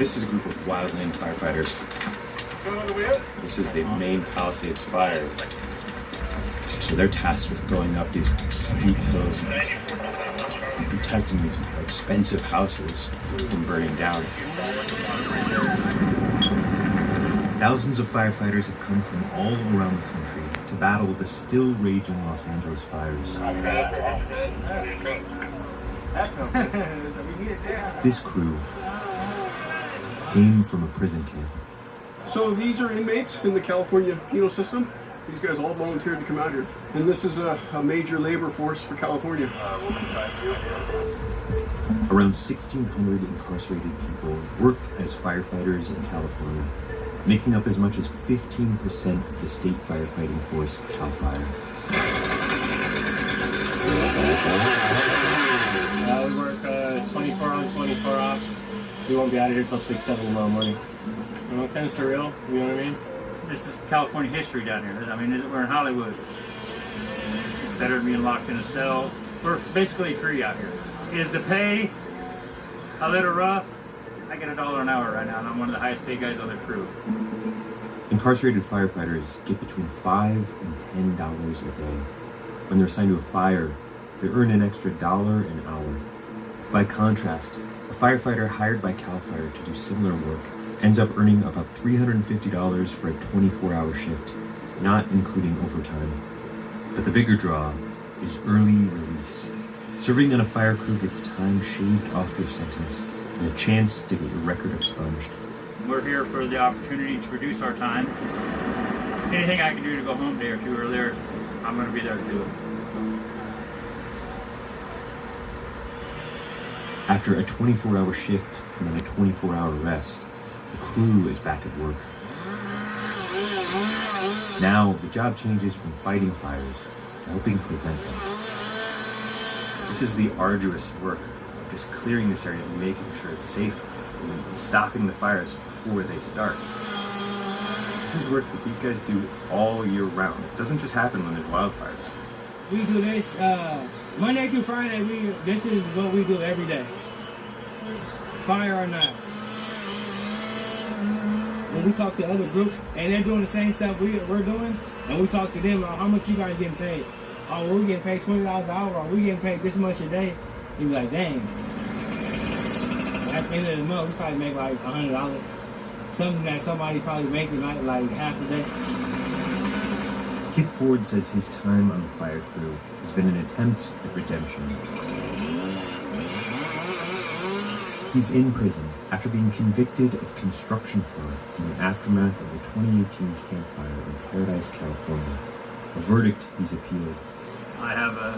This is a group of wildland firefighters. This is the main Palisades fire. So they're tasked with going up these steep hills and protecting these expensive houses from burning down. Thousands of firefighters have come from all around the country to battle the still raging Los Angeles fires. This crew came from a prison camp. So these are inmates in the California penal system. These guys all volunteered to come out here. And this is a major labor force for California. Around 1,600 incarcerated people work as firefighters in California, making up as much as 15% of the state firefighting force, CAL FIRE. We work 24 on, 24 off. We won't be out of here till 6, 7 tomorrow morning. You know, kind of surreal, you know what I mean? This is California history down here. I mean, we're in Hollywood. It's better than being locked in a cell. We're basically free out here. Is the pay a little rough? I get $1 an hour right now, and I'm one of the highest paid guys on the crew. Incarcerated firefighters get between $5 and $10 a day. When they're assigned to a fire, they earn an extra $1 an hour. By contrast, a firefighter hired by CAL FIRE to do similar work ends up earning about $350 for a 24-hour shift, not including overtime. But the bigger draw is early release. Serving on a fire crew gets time shaved off your sentence and a chance to get your record expunged. We're here for the opportunity to reduce our time. Anything I can do to go home a day or two earlier, I'm going to be there to do it. After a 24-hour shift and then a 24-hour rest, the crew is back at work. Now, the job changes from fighting fires to helping prevent them. This is the arduous work of just clearing this area and making sure it's safe and stopping the fires before they start. This is work that these guys do all year round. It doesn't just happen when there's wildfires. We do this Monday through Friday. This is what we do every day, fire or not. When we talk to other groups and they're doing the same stuff we're doing, and we talk to them, how much you guys getting paid? Oh, we're getting paid $20 an hour, or we're getting paid this much a day. You be like, dang. At the end of the month, we probably make like $100. Something that somebody probably making like half a day. Kip Ford says his time on the fire crew has been an attempt at redemption. He's in prison after being convicted of construction fraud in the aftermath of the 2018 Camp Fire in Paradise, California. A verdict he's appealed. I have a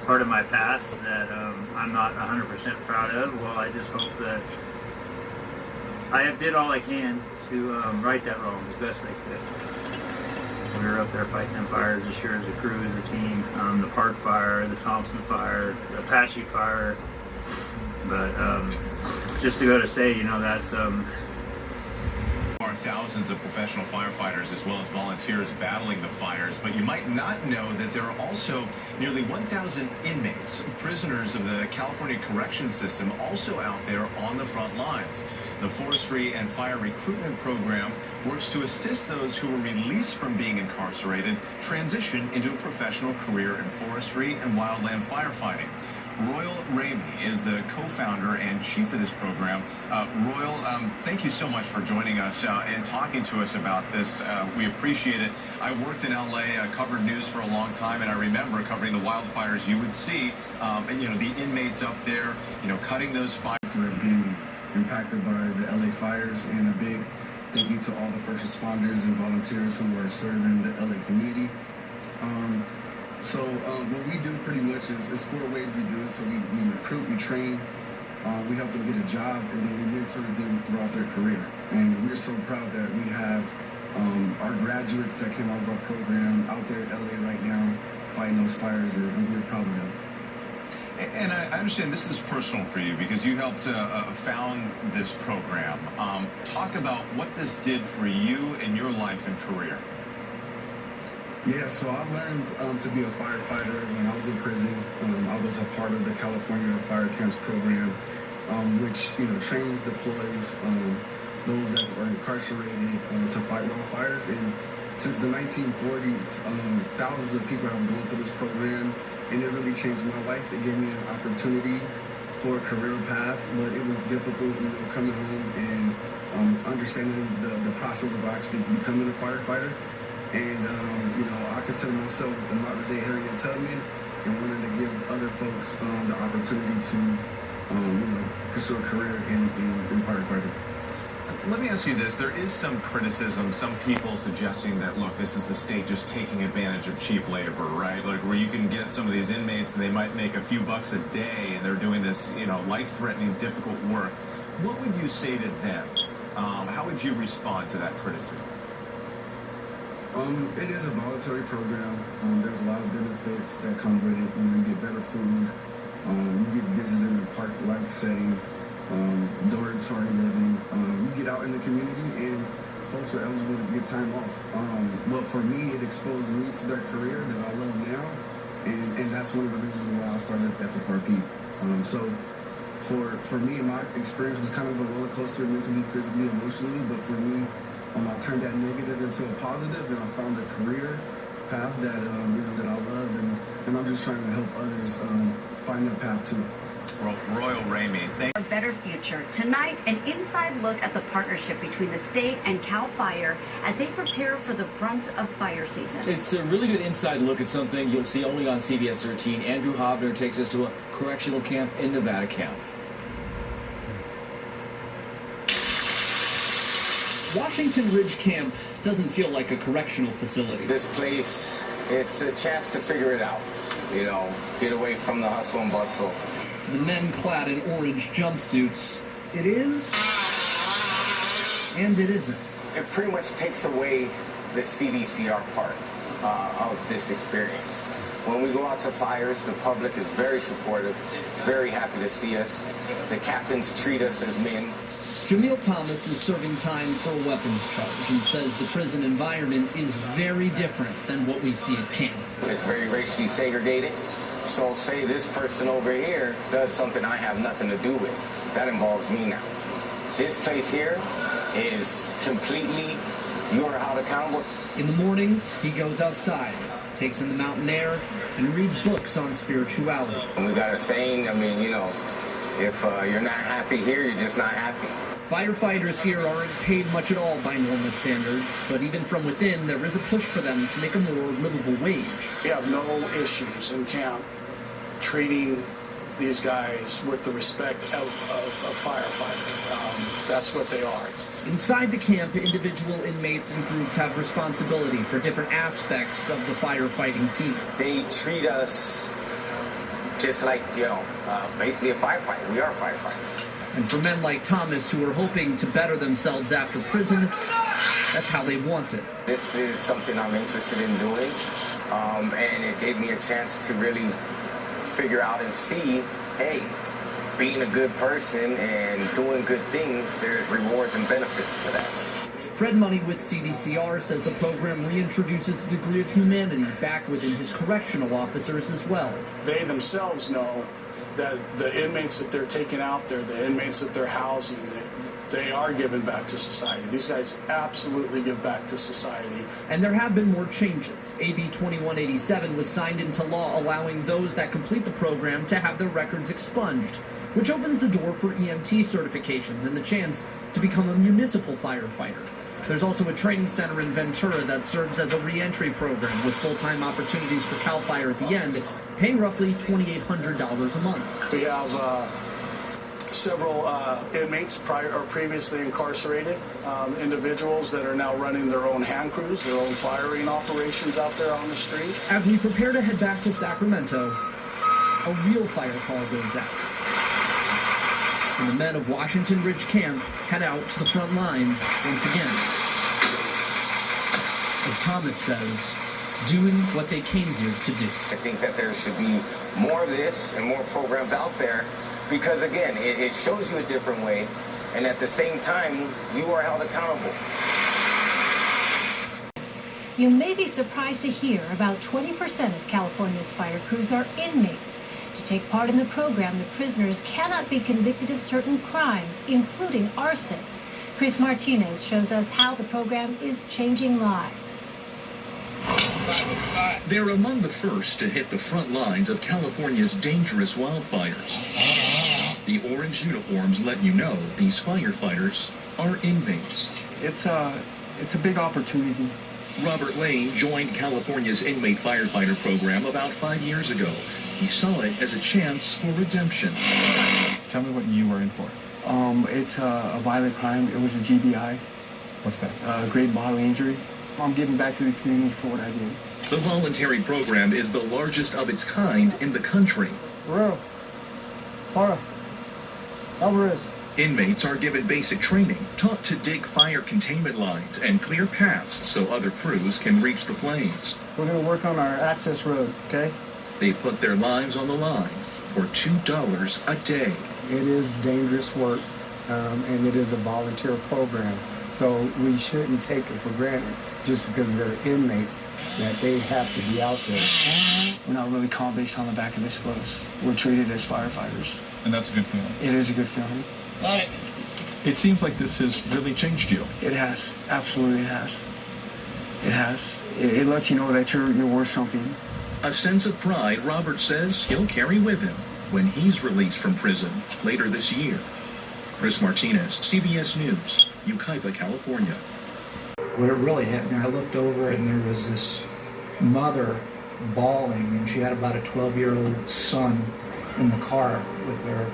part of my past that I'm not 100% proud of. Well, I just hope that I have did all I can to right that wrong as best I could. We were up there fighting them fires this year as a crew, as a team. The Park Fire, the Thompson Fire, the Apache Fire. But just to go to say, you know, that's Are thousands of professional firefighters as well as volunteers battling the fires, but you might not know that there are also nearly 1,000 inmates, prisoners of the California correction system, also out there on the front lines. The Forestry and Fire Recruitment Program works to assist those who are released from being incarcerated transition into a professional career in forestry and wildland firefighting. Royal Ramey is the co-founder and chief of this program. Royal, thank you so much for joining us and talking to us about this. We appreciate it. I worked in LA, covered news for a long time, and I remember covering the wildfires. You would see, and, you know, the inmates up there, you know, cutting those fires. We're being impacted by the LA fires, and a big thank you to all the first responders and volunteers who are serving the LA community. So what we do pretty much is 4 ways we do it. So we recruit, we train, we help them get a job, and then we mentor them throughout their career. And we're so proud that we have our graduates that came out of our program out there in LA right now fighting those fires, and we're proud of them. And I understand this is personal for you because you helped found this program. Talk about what this did for you in your life and career. Yeah, so I learned to be a firefighter when I was in prison. I was a part of the California Fire Camps program, which trains, deploys those that are incarcerated to fight wildfires. And since the 1940s, thousands of people have gone through this program, and it really changed my life. It gave me an opportunity for a career path, but it was difficult, coming home and understanding the process of actually becoming a firefighter. And I consider myself a modern-day Harriet Tubman, and wanted to give other folks the opportunity to pursue a career in firefighting. Let me ask you this. There is some criticism, some people suggesting that, look, this is the state just taking advantage of cheap labor, right? Like where you can get some of these inmates and they might make a few bucks a day and they're doing this, life-threatening, difficult work. What would you say to them? How would you respond to that criticism? It is a voluntary program. There's a lot of benefits that come with it. You get better food. You get visits in the park-like setting. Dormitory living. You get out in the community and folks are eligible to get time off. But for me, it exposed me to that career that I love now, and that's one of the reasons why I started FFRP. So for me, my experience was kind of a roller coaster, mentally, physically, emotionally. But for me, I turned that negative into a positive, and I found a career path that that I love, and I'm just trying to help others find their path too. Royal Ramey, thank A better future. Tonight, an inside look at the partnership between the state and CAL FIRE as they prepare for the brunt of fire season. It's a really good inside look at something you'll see only on CBS 13. Andrew Hobner takes us to a correctional camp in Nevada County. Washington Ridge Camp doesn't feel like a correctional facility. This place, it's a chance to figure it out. Get away from the hustle and bustle. To the men clad in orange jumpsuits, it is, and it isn't. It pretty much takes away the CDCR part of this experience. When we go out to fires, the public is very supportive, very happy to see us. The captains treat us as men. Jamil Thomas is serving time for a weapons charge and says the prison environment is very different than what we see at camp. It's very racially segregated. So say this person over here does something I have nothing to do with. That involves me now. This place here is completely, you are held accountable. In the mornings, he goes outside, takes in the mountain air, and reads books on spirituality. And we got a saying, if you're not happy here, you're just not happy. Firefighters here aren't paid much at all by normal standards, but even from within, there is a push for them to make a more livable wage. We have no issues in camp treating these guys with the respect of a firefighter. That's what they are. Inside the camp, individual inmates and groups have responsibility for different aspects of the firefighting team. They treat us just like, basically a firefighter. We are firefighters. And for men like Thomas who are hoping to better themselves after prison, that's how they want it. This is something I'm interested in doing, and it gave me a chance to really figure out and see, hey, being a good person and doing good things, there's rewards and benefits to that. Fred Money with CDCR says the program reintroduces a degree of humanity back within his correctional officers as well. They themselves know that the inmates that they're taking out there, the inmates that they're housing, they are giving back to society. These guys absolutely give back to society. And there have been more changes. AB 2187 was signed into law allowing those that complete the program to have their records expunged, which opens the door for EMT certifications and the chance to become a municipal firefighter. There's also a training center in Ventura that serves as a re-entry program with full-time opportunities for CAL FIRE at the end, paying roughly $2,800 a month. We have several inmates previously incarcerated, individuals that are now running their own hand crews, their own firing operations out there on the street. As we prepare to head back to Sacramento, a real fire call goes out. And the men of Washington Ridge Camp head out to the front lines once again. As Thomas says, doing what they came here to do. I think that there should be more of this and more programs out there because, again, it shows you a different way, and at the same time, you are held accountable. You may be surprised to hear about 20% of California's fire crews are inmates. To take part in the program, the prisoners cannot be convicted of certain crimes, including arson. Chris Martinez shows us how the program is changing lives. They're among the first to hit the front lines of California's dangerous wildfires. The orange uniforms let you know these firefighters are inmates. It's a big opportunity. Robert Lane joined California's inmate firefighter program about 5 years ago. He saw it as a chance for redemption. Tell me what you were in for. It's a violent crime. It was a GBI. What's that? Great bodily injury. I'm giving back to the community for what I did. The voluntary program is the largest of its kind in the country. Alvarez. Inmates are given basic training, taught to dig fire containment lines and clear paths so other crews can reach the flames. We're going to work on our access road, okay? They put their lives on the line for $2 a day. It is dangerous work, and it is a volunteer program. So we shouldn't take it for granted just because they're inmates that they have to be out there. We're not really called based on the back of this clothes. We're treated as firefighters. And that's a good feeling. It is a good feeling. Got it. It seems like this has really changed you. It has. Absolutely has. It has. It lets you know that you're worth something. A sense of pride Robert says he'll carry with him when he's released from prison later this year. Chris Martinez, CBS News, Yucaipa, California. When it really hit me, I looked over and there was this mother bawling, and she had about a 12-year-old son in the car with her.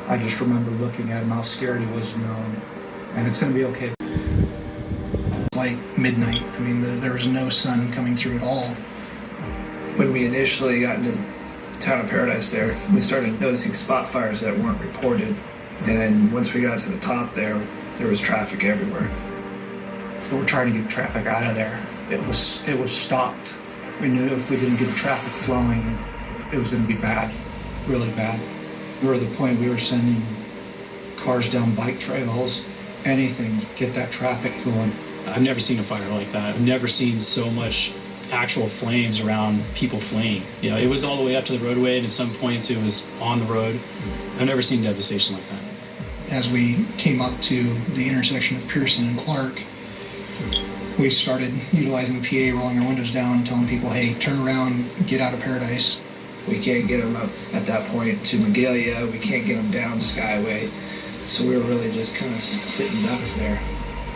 I just remember looking at him, how scared he was, and it's going to be okay. It's like midnight. I mean, there was no sun coming through at all. When we initially got into the town of Paradise there, we started noticing spot fires that weren't reported. And then once we got to the top there was traffic everywhere. We were trying to get traffic out of there. It was stopped. We knew if we didn't get the traffic flowing, it was going to be bad, really bad. We were at the point we were sending cars down bike trails, anything to get that traffic flowing. I've never seen a fire like that. I've never seen so much actual flames around people fleeing. It was all the way up to the roadway, and at some points it was on the road. I've never seen devastation like that. As we came up to the intersection of Pearson and Clark, we started utilizing the PA, rolling our windows down, telling people, hey, turn around, get out of Paradise. We can't get them up at that point to Magalia. We can't get them down Skyway. So we were really just kind of sitting ducks there.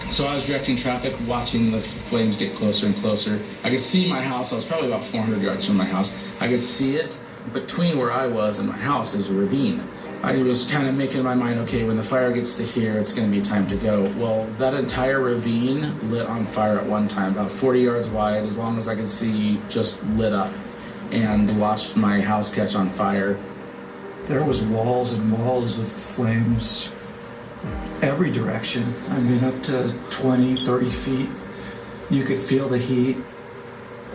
So I was directing traffic, watching the flames get closer and closer. I could see my house. I was probably about 400 yards from my house. I could see it. Between where I was and my house is a ravine. I was kind of making in my mind, okay, when the fire gets to here, it's going to be time to go. Well, that entire ravine lit on fire at one time, about 40 yards wide, as long as I could see, just lit up, and watched my house catch on fire. There was walls and walls of flames every direction. I mean, up to 20, 30 feet. You could feel the heat.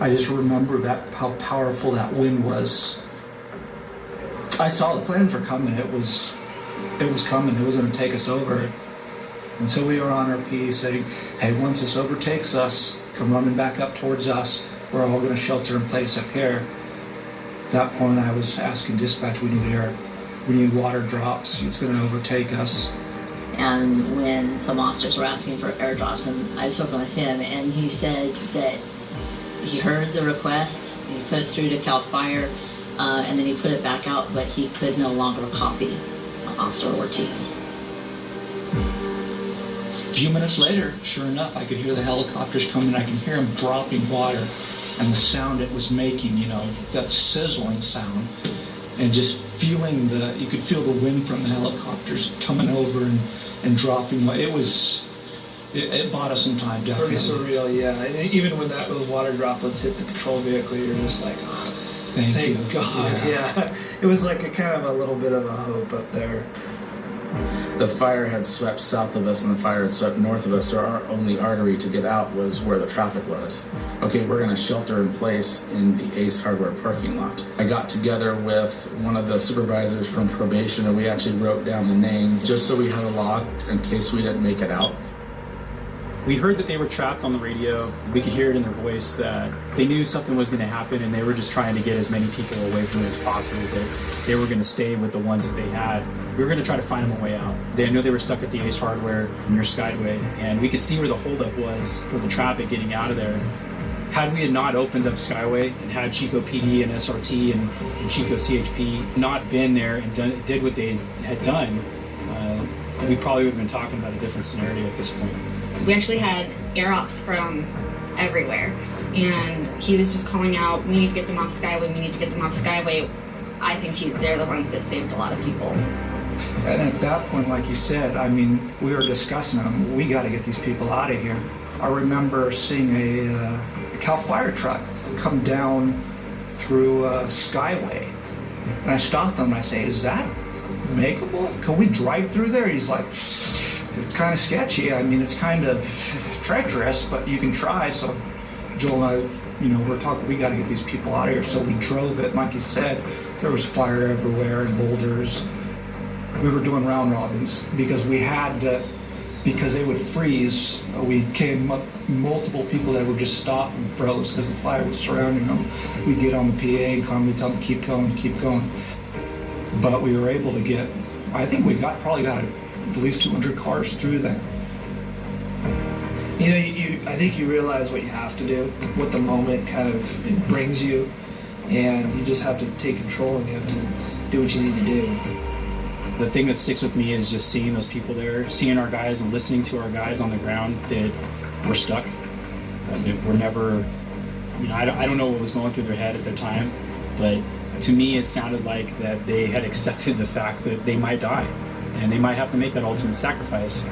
I just remember how powerful that wind was. I saw the flames were coming. It was coming. It was going to take us over. And so we were on our P saying, hey, once this overtakes us, come running back up towards us. We're all going to shelter in place up here. At that point, I was asking dispatch, we need air. We need water drops. It's going to overtake us. And when some officers were asking for airdrops, and I was talking with him, and he said that he heard the request, he put it through to CAL FIRE, and then he put it back out, but he could no longer copy Officer Ortiz. A few minutes later, sure enough, I could hear the helicopters coming. I can hear them dropping water, and the sound it was making, that sizzling sound, and just feeling you could feel the wind from the helicopters coming over and dropping. It bought us some time, definitely. Pretty surreal, yeah. And even when those water droplets hit the patrol vehicle, you're just like, oh, thank God. Yeah. It was like a kind of a little bit of a hope up there. The fire had swept south of us and the fire had swept north of us, so our only artery to get out was where the traffic was. Okay, we're going to shelter in place in the Ace Hardware parking lot. I got together with one of the supervisors from probation, and we actually wrote down the names just so we had a log in case we didn't make it out. We heard that they were trapped on the radio. We could hear it in their voice that they knew something was going to happen, and they were just trying to get as many people away from it as possible, that they were going to stay with the ones that they had. We were going to try to find them a way out. I know they were stuck at the Ace Hardware near Skyway, and we could see where the holdup was for the traffic getting out of there. Had we had not opened up Skyway and had Chico PD and SRT and Chico CHP not been there and did what they had done, we probably would have been talking about a different scenario at this point. We actually had air ops from everywhere, and he was just calling out, we need to get them off Skyway, we need to get them off Skyway. I think they're the ones that saved a lot of people. And at that point, like you said, I mean, we were discussing them. We got to get these people out of here. I remember seeing a CAL FIRE truck come down through Skyway, and I stopped them and I say, "Is that makeable? Can we drive through there?" He's like, "It's kind of sketchy. I mean, it's kind of treacherous, but you can try." So Joel and I, we're talking, we got to get these people out of here. So we drove it. Like you said, there was fire everywhere and boulders. We were doing round robins because we had to, because they would freeze. We came up, multiple people that would just stop and froze because the fire was surrounding them. We'd get on the PA and calmly tell them, keep going, keep going. But we were able to get, I think we probably got at least 200 cars through that. I think you realize what you have to do, what the moment kind of brings you, and you just have to take control and you have to do what you need to do. The thing that sticks with me is just seeing those people there, seeing our guys and listening to our guys on the ground that were stuck. That were never, I don't know what was going through their head at the time, but to me it sounded like that they had accepted the fact that they might die and they might have to make that ultimate sacrifice.